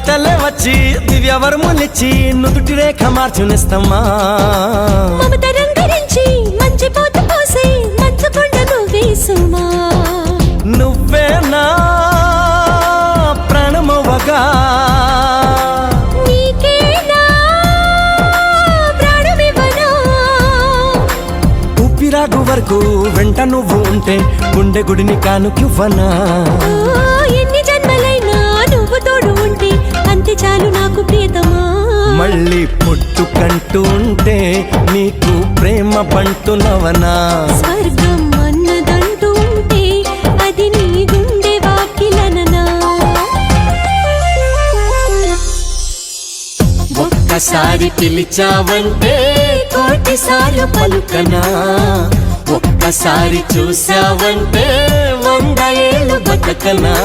దేవతలే వచ్చి దివ్యవరములిచ్చి నుదుటి రేఖ మార్చునిస్తమ్మా మమత రంగరించి మంచి పోత పోసి మంచు కొండను వేసుమా నువ్వే నా ప్రాణమవ్వగా నీకేనా ప్రాణమివ్వనా ఊపిరాగు వరకు వెంట నువ్వు ఉంటే గుండె గుడిని కానుకివ్వనా ఎన్ని జన్మలైనా నువ్వు తోడు ఉంటే అంతే చాలు నాకు ప్రియతమా మళ్ళీ పుట్టుకంటూ ఉంటే నీకు ప్రేమ పంటునవనా స్వర్గం అన్నదంటూ ఉంటే అది నీ గుండె వాకిలననా ఒక్కసారి పిలిచావంటే కోటిసార్లు పలుకనా ఒక్కసారి చూసావంటే 100 ఏళ్ళు బతకనా